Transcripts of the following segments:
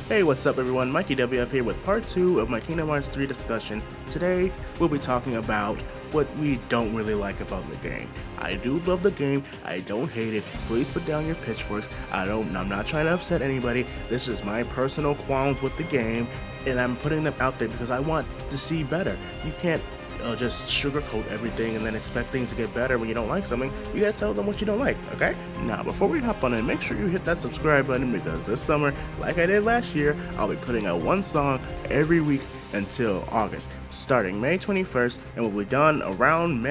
Hey, what's up everyone, Mikey WF here with part 2 of my Kingdom Hearts 3 discussion. Today, we'll be talking about what we don't really like about the game. I do love the game, I don't hate it, please put down your pitchforks, I'm not trying to upset anybody, this is my personal qualms with the game, and I'm putting them out there because I want to see better. You can't just sugarcoat everything and then expect things to get better when you don't like something. You gotta tell them what you don't like, okay? Now, before we hop on in, make sure you hit that subscribe button because this summer, like I did last year, I'll be putting out one song every week until August, starting May 21st, and we'll be done around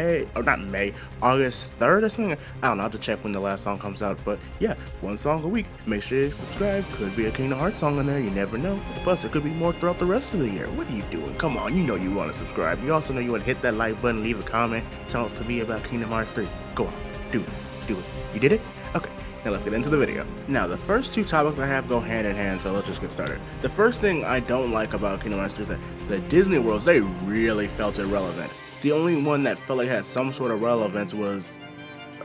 August 3rd or something. I don't know, I have to check when the last song comes out, but yeah, one song a week. Make sure you subscribe. Could be a Kingdom Hearts song in there, you never know. Plus, it could be more throughout the rest of the year. What are you doing? Come on, you know you want to subscribe. You also know you want to hit that like button, leave a comment, tell us to me about Kingdom Hearts 3. Go on, do it. You did it? Okay. Now let's get into the video. Now, the first two topics I have go hand in hand, so let's just get started. The first thing I don't like about Kingdom Hearts 3 is that the Disney worlds, they really felt irrelevant. The only one that felt like had some sort of relevance was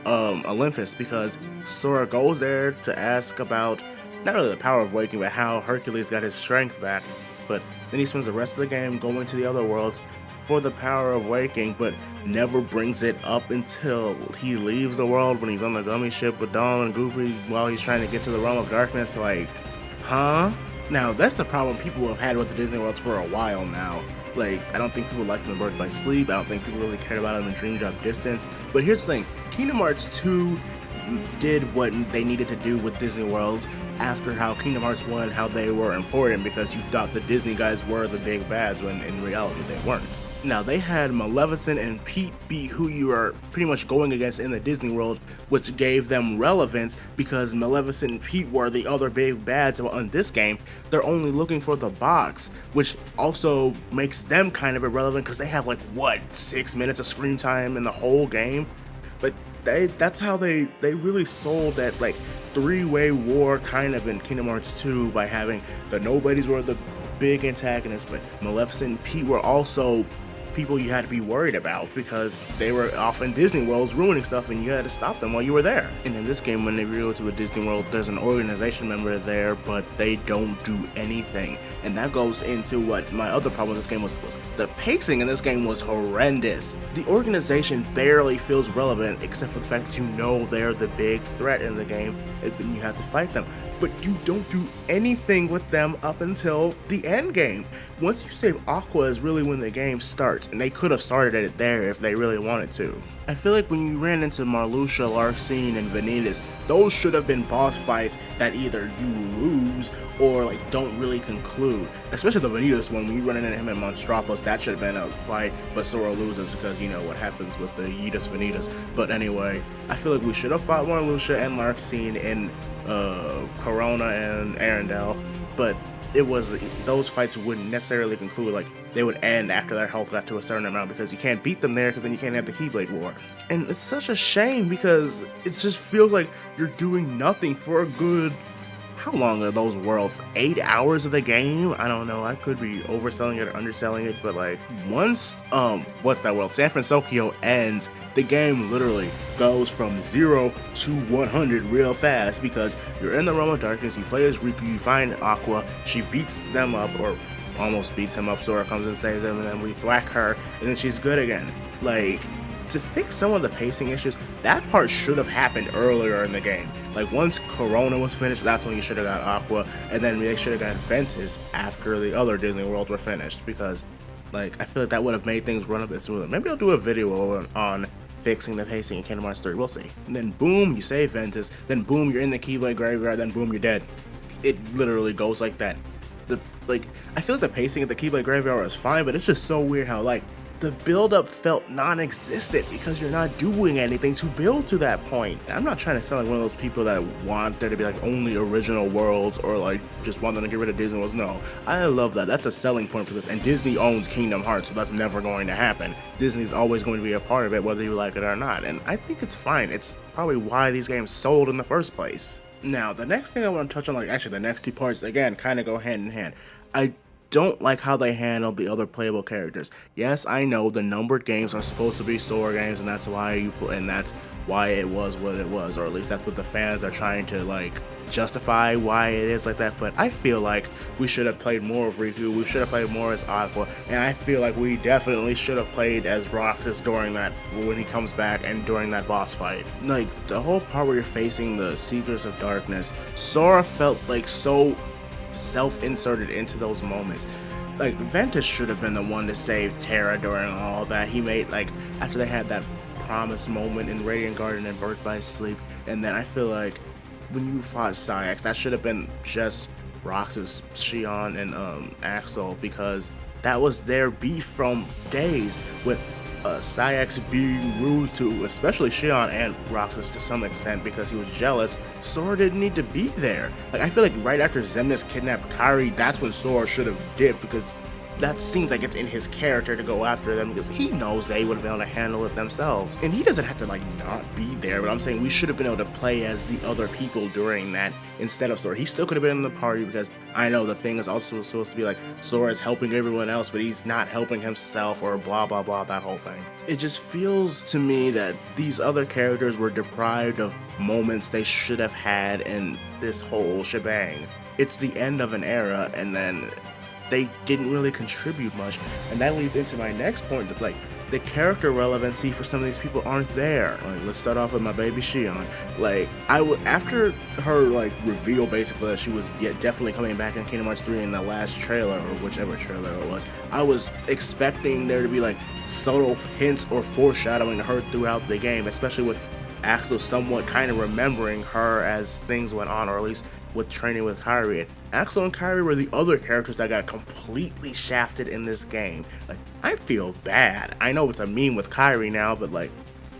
Olympus, because Sora goes there to ask about, not really the power of waking, but how Hercules got his strength back. But then he spends the rest of the game going to the other worlds for the power of waking, but never brings it up until he leaves the world when he's on the gummy ship with Donald and Goofy while he's trying to get to the realm of darkness. Like, huh? Now, that's the problem people have had with the Disney worlds for a while now. Like, I don't think people liked them in Birth by Sleep. I don't think people really cared about them in Dream Drop Distance. But here's the thing. Kingdom Hearts 2 did what they needed to do with Disney worlds after how Kingdom Hearts 1, how they were important because you thought the Disney guys were the big bads when in reality they weren't. Now, they had Maleficent and Pete be who you are pretty much going against in the Disney world, which gave them relevance because Maleficent and Pete were the other big bads. Well, in this game, they're only looking for the box, which also makes them kind of irrelevant because they have like, what, 6 minutes of screen time in the whole game? But that's how they really sold that like three-way war kind of in Kingdom Hearts 2 by having the nobodies were the big antagonists, but Maleficent and Pete were also people you had to be worried about because they were off in Disney worlds ruining stuff and you had to stop them while you were there. And in this game, when they go to a Disney world, there's an organization member there, but they don't do anything. And that goes into what my other problem with this game was the pacing in this game was horrendous. The organization barely feels relevant except for the fact that you know they're the big threat in the game and you have to fight them. But you don't do anything with them up until the end game. Once you save Aqua is really when the game starts, and they could have started it there if they really wanted to. I feel like when you ran into Marluxia, Larxene, and Vanitas, those should have been boss fights that either you lose or like don't really conclude. Especially the Vanitas one, when you run into him in Monstropolis, that should have been a fight, but Sora loses because you know what happens with the Yeetus Vanitas. But anyway, I feel like we should have fought Marluxia and Larxene in Corona and Arendelle, but those fights wouldn't necessarily conclude, like they would end after their health got to a certain amount because you can't beat them there because then you can't have the Keyblade War. And it's such a shame because it just feels like you're doing nothing for a good, how long are those worlds? 8 hours of the game? I don't know, I could be overselling it or underselling it, but like once what's that world? San Francisco ends, the game literally goes from 0 to 100 real fast because you're in the realm of darkness, you play as Riku, you find Aqua, she beats them up, or almost beats him up, Sora comes and saves them, and then we thwack her, and then she's good again. Like, to fix some of the pacing issues, that part should have happened earlier in the game. Like, once Corona was finished, that's when you should have got Aqua, and then they should have got Ventus after the other Disney worlds were finished, because, like, I feel like that would have made things run a bit smoother. Maybe I'll do a video on fixing the pacing in Kingdom Hearts 3, we'll see. And then boom, you save Ventus, then boom, you're in the Keyblade Graveyard, then boom, you're dead. It literally goes like that. I feel like the pacing at the Keyblade Graveyard is fine, but it's just so weird how, like, the build-up felt non-existent because you're not doing anything to build to that point. I'm not trying to sound like one of those people that want there to be like only original worlds or like just want them to get rid of Disney worlds. No, I love that. That's a selling point for this. And Disney owns Kingdom Hearts, so that's never going to happen. Disney's always going to be a part of it, whether you like it or not. And I think it's fine. It's probably why these games sold in the first place. Now, the next thing I want to touch on, like actually the next two parts, again, kind of go hand in hand. I don't like how they handled the other playable characters. Yes, I know the numbered games are supposed to be Sora games, and that's why it was what it was, or at least that's what the fans are trying to like justify why it is like that. But I feel like we should have played more of Riku, we should have played more as Aqua, and I feel like we definitely should have played as Roxas during that, when he comes back and during that boss fight. Like the whole part where you're facing the Seekers of Darkness, Sora felt like so self-inserted into those moments. Like Ventus should have been the one to save Terra during all that. He made, like, after they had that promised moment in Radiant Garden and Birth by Sleep, and then I feel like when you fought Sayax, that should have been just Roxas, Xion, and Axel, because that was their beef from days, with Sayax being rude to especially Xion and Roxas to some extent because he was jealous. Sora didn't need to be there. Like, I feel like right after Xemnas kidnapped Kairi, that's when Sora should have dipped, because that seems like it's in his character to go after them, because he knows they would have been able to handle it themselves. And he doesn't have to like not be there, but I'm saying we should have been able to play as the other people during that instead of Sora. He still could have been in the party, because I know the thing is also supposed to be like Sora is helping everyone else, but he's not helping himself, or blah blah blah, that whole thing. It just feels to me that these other characters were deprived of moments they should have had in this whole shebang. It's the end of an era, and then they didn't really contribute much, and that leads into my next point, that like the character relevancy for some of these people aren't there. Like, let's start off with my baby Xion. Like, after her like reveal basically that she was definitely coming back in Kingdom Hearts 3 in the last trailer, or whichever trailer it was, I was expecting there to be like subtle hints or foreshadowing to her throughout the game, especially with Axel somewhat kind of remembering her as things went on, or at least with training with Kairi. And Axel and Kairi were the other characters that got completely shafted in this game. Like, I feel bad. I know it's a meme with Kairi now, but like,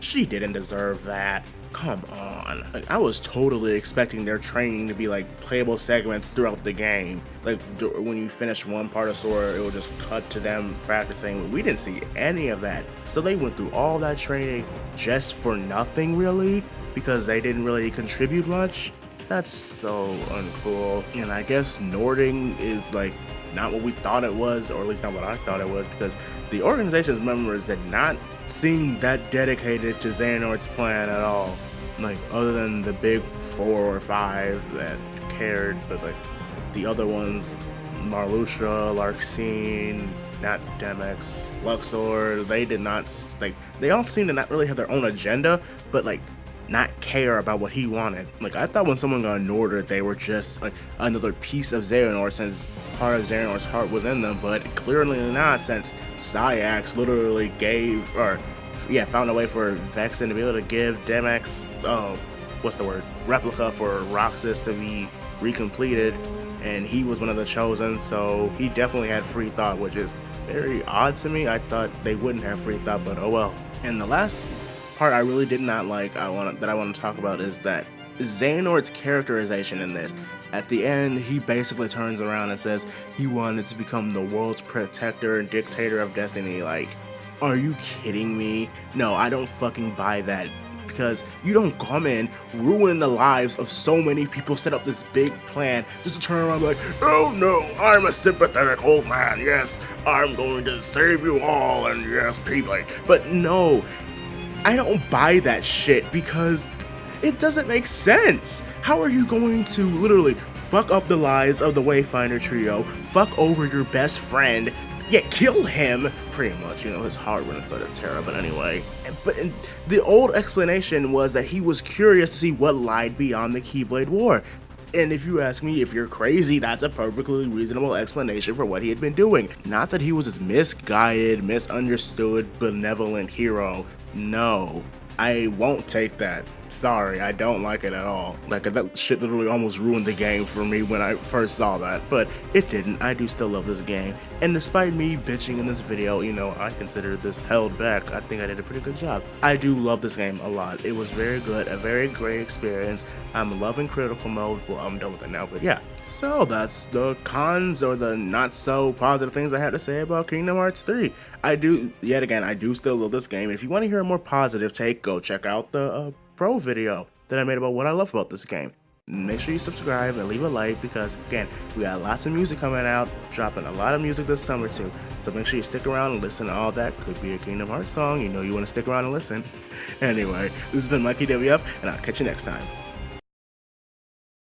she didn't deserve that. Come on. Like, I was totally expecting their training to be like playable segments throughout the game. Like, when you finish one part of Sora, it will just cut to them practicing. But we didn't see any of that. So they went through all that training just for nothing, really, because they didn't really contribute much. That's so uncool. And I guess Nording is like not what we thought it was, or at least not what I thought it was, because the organization's members did not seem that dedicated to Xehanort's plan at all. Like, other than the big 4 or 5 that cared, but like the other ones, Marluxia, Larxene, not Demex, Luxor, they did not, like, they all seem to not really have their own agenda, but like not care about what he wanted. Like, I thought when someone got Norded, they were just like another piece of Xehanort, since part of Xehanort's heart was in them, but clearly not, since Sayax literally found a way for Vexen to be able to give Demex, replica for Roxas to be recompleted, and he was one of the chosen, so he definitely had free thought, which is very odd to me. I thought they wouldn't have free thought, but oh well. And the last part I really did not like, I want to talk about, is that Xehanort's characterization in this. At the end, he basically turns around and says he wanted to become the world's protector and dictator of destiny. Like, are you kidding me? No, I don't fucking buy that, because you don't come in, ruin the lives of so many people, set up this big plan, just to turn around and be like, oh no, I'm a sympathetic old man, yes, I'm going to save you all, and yes, people. But no, I don't buy that shit, because it doesn't make sense. How are you going to literally fuck up the lives of the Wayfinder trio, fuck over your best friend, yet kill him, pretty much, his heart went inside of Terra, but anyway. But the old explanation was that he was curious to see what lied beyond the Keyblade War. And if you ask me, if you're crazy, that's a perfectly reasonable explanation for what he had been doing. Not that he was this misguided, misunderstood, benevolent hero. No, I won't take that. Sorry, I don't like it at all. Like, that shit literally almost ruined the game for me when I first saw that, but it didn't. I do still love this game, and despite me bitching in this video, I consider this held back. I think I did a pretty good job. I do love this game a lot. It was very good, a very great experience. I'm loving critical mode. Well, I'm done with it now, but yeah. So that's the cons, or the not so positive things I had to say about Kingdom Hearts 3. I do still love this game. If you want to hear a more positive take, go check out the pro video that I made about what I love about this game. Make sure you subscribe and leave a like because, again, we got lots of music coming out, dropping a lot of music this summer too. So make sure you stick around and listen to all that. Could be a Kingdom Hearts song, you know you want to stick around and listen. Anyway, this has been Mikey WF, and I'll catch you next time.